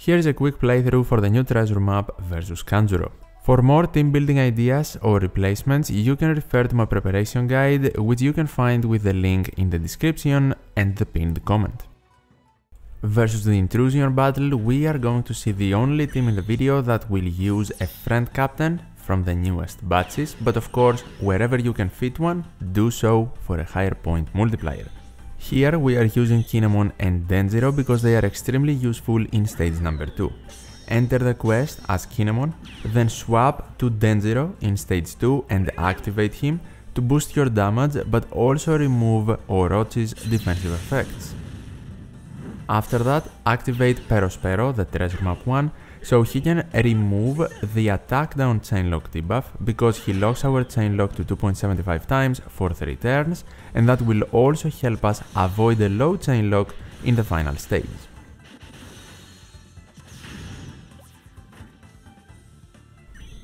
Here's a quick playthrough for the new treasure map vs Kanjuro. For more team building ideas or replacements, you can refer to my preparation guide, which you can find with the link in the description and the pinned comment. Versus the Intrusion battle, we are going to see the only team in the video that will use a friend captain from the newest batches, but of course, wherever you can fit one, do so for a higher point multiplier. Here we are using Kinemon and Denjiro because they are extremely useful in stage number 2. Enter the quest as Kinemon, then swap to Denjiro in stage 2 and activate him to boost your damage but also remove Orochi's defensive effects. After that, activate Perospero, the treasure map 1, so he can remove the attack down chainlock debuff because he locks our chainlock to 2.75 times for 3 turns, and that will also help us avoid a low chainlock in the final stage.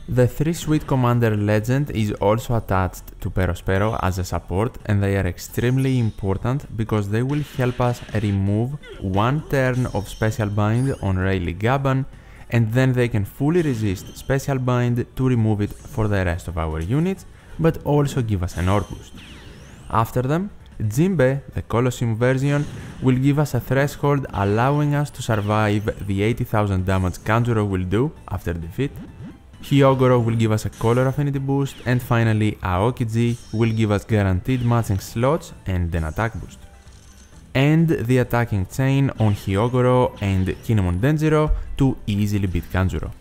The 3 Sweet Commander legend is also attached to Perospero as a support, and they are extremely important because they will help us remove 1 turn of Special Bind on Rayleigh Gaban, and then they can fully resist Special Bind to remove it for the rest of our units, but also give us an orb boost. After them, Jinbe, the Colosseum version, will give us a threshold allowing us to survive the 80,000 damage Kanjuro will do after defeat. Hyogoro will give us a color affinity boost, and finally Aokiji will give us guaranteed matching slots and an attack boost. And the attacking chain on Hyogoro and Kinemon Denjiro to easily beat Kanjuro.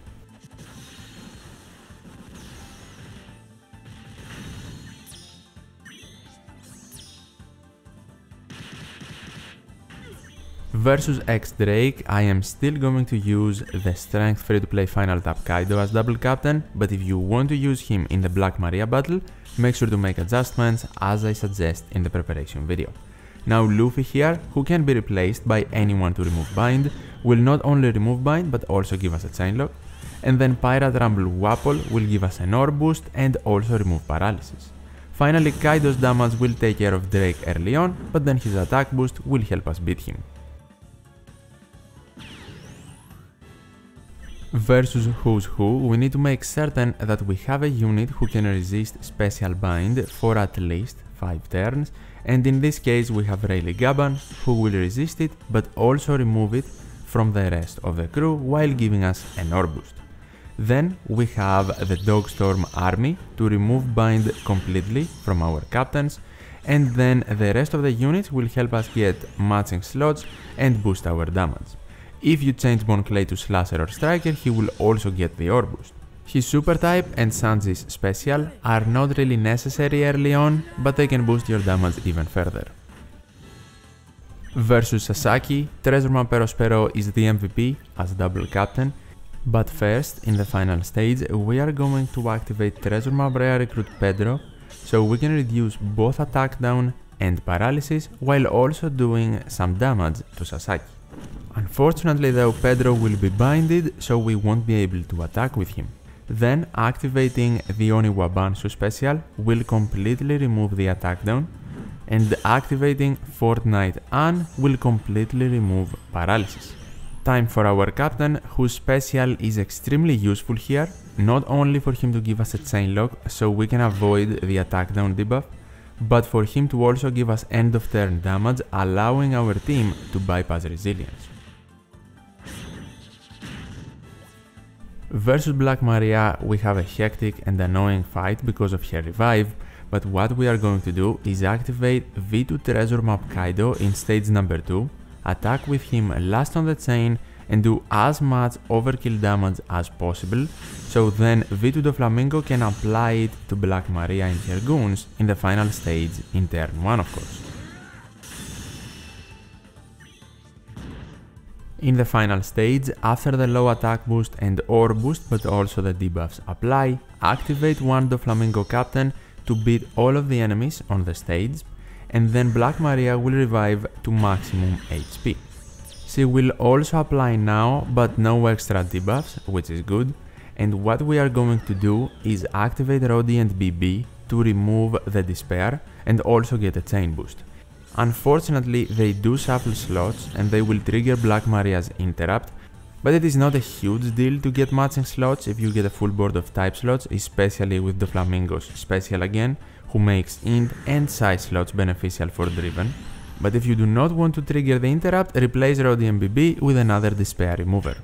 Versus X Drake, I am still going to use the strength free-to-play final tap Kaido as double captain, but if you want to use him in the Black Maria battle, make sure to make adjustments as I suggest in the preparation video. Now Luffy here, who can be replaced by anyone to remove bind, will not only remove bind but also give us a chainlock, and then Pirate Rumble Wapol will give us an orb boost and also remove paralysis. Finally, Kaido's damage will take care of Drake early on, but then his attack boost will help us beat him. Versus Who's Who, we need to make certain that we have a unit who can resist Special Bind for at least 5 turns, and in this case we have Rayleigh Gaban, who will resist it but also remove it from the rest of the crew while giving us an orb boost. Then we have the Dogstorm army to remove bind completely from our captains, and then the rest of the units will help us get matching slots and boost our damage. If you change Bon Clay to Slasher or Striker, he will also get the orb boost. His super type and Sanji's special are not really necessary early on, but they can boost your damage even further. Versus Sasaki, Treasure Map Perospero is the MVP as double captain, but first, in the final stage, we are going to activate Treasure Map Rare Recruit Pedro, so we can reduce both attack down and paralysis while also doing some damage to Sasaki. Unfortunately though, Pedro will be binded, so we won't be able to attack with him. Then activating the Oniwa Bansu special will completely remove the attack down, and activating Fortnite Ann will completely remove paralysis. Time for our captain, whose special is extremely useful here, not only for him to give us a chainlock so we can avoid the attack down debuff, but for him to also give us end of turn damage, allowing our team to bypass resilience. Versus Black Maria, we have a hectic and annoying fight because of her revive, but what we are going to do is activate V2 Treasure Map Kaido in stage number 2, attack with him last on the chain and do as much overkill damage as possible, so then V2 Doflamingo can apply it to Black Maria and her goons in the final stage in turn 1 of course. In the final stage, after the low attack boost and orb boost but also the debuffs apply, activate one Doflamingo captain to beat all of the enemies on the stage, and then Black Maria will revive to maximum HP. She will also apply now but no extra debuffs, which is good, and what we are going to do is activate Roddy and BB to remove the Despair and also get a chain boost. Unfortunately, they do shuffle slots and they will trigger Black Maria's interrupt, but it is not a huge deal to get matching slots if you get a full board of type slots, especially with Doflamingo's special again, who makes int and size slots beneficial for driven. But if you do not want to trigger the interrupt, replace Rhodium BB with another Despair remover.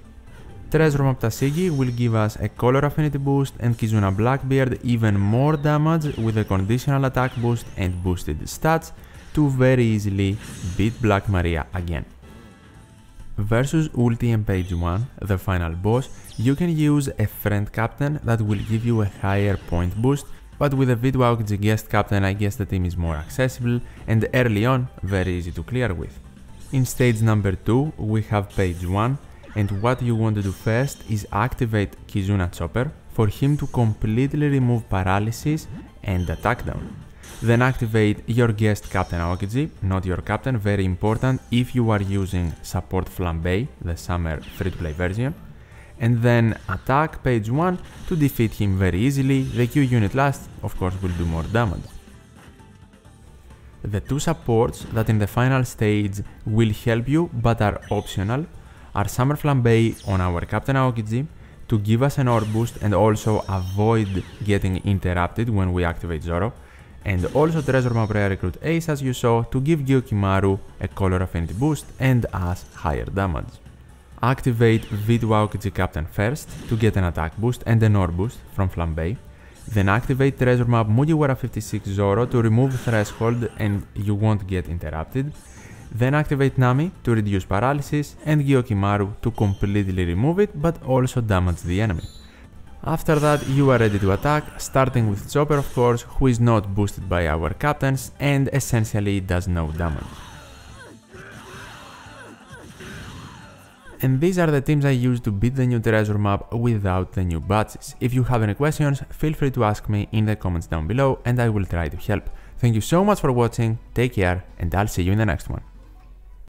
Treasure Map Sasaki will give us a color affinity boost and Kizuna Blackbeard even more damage with a conditional attack boost and boosted stats to very easily beat Black Maria again. Versus Ulti Page One, the final boss, you can use a friend captain that will give you a higher point boost, but with a V2 guest captain I guess the team is more accessible and early on very easy to clear with. In stage number 2 we have Page One, and what you want to do first is activate Kizuna Chopper for him to completely remove paralysis and attack down. Then activate your guest captain Aokiji, not your captain, very important if you are using support Flambe, the summer free-to-play version. And then attack Page One to defeat him very easily. The Q unit last, of course, will do more damage. The two supports that in the final stage will help you but are optional are Summer Flambe on our Captain Aokiji to give us an orb boost and also avoid getting interrupted when we activate Zoro, and also Treasure Map Rare Recruit Ace as you saw to give Gyokimaru a color affinity boost and us higher damage. Activate V2 Aokiji Captain first to get an attack boost and an orb boost from Flambe, then activate Treasure Map Mugiwara 56 Zoro to remove Threshold and you won't get interrupted. Then activate Nami to reduce paralysis and Gyokimaru to completely remove it but also damage the enemy. After that you are ready to attack, starting with Chopper of course, who is not boosted by our captains and essentially does no damage. And these are the teams I used to beat the new treasure map without the new badges. If you have any questions, feel free to ask me in the comments down below and I will try to help. Thank you so much for watching, take care and I'll see you in the next one.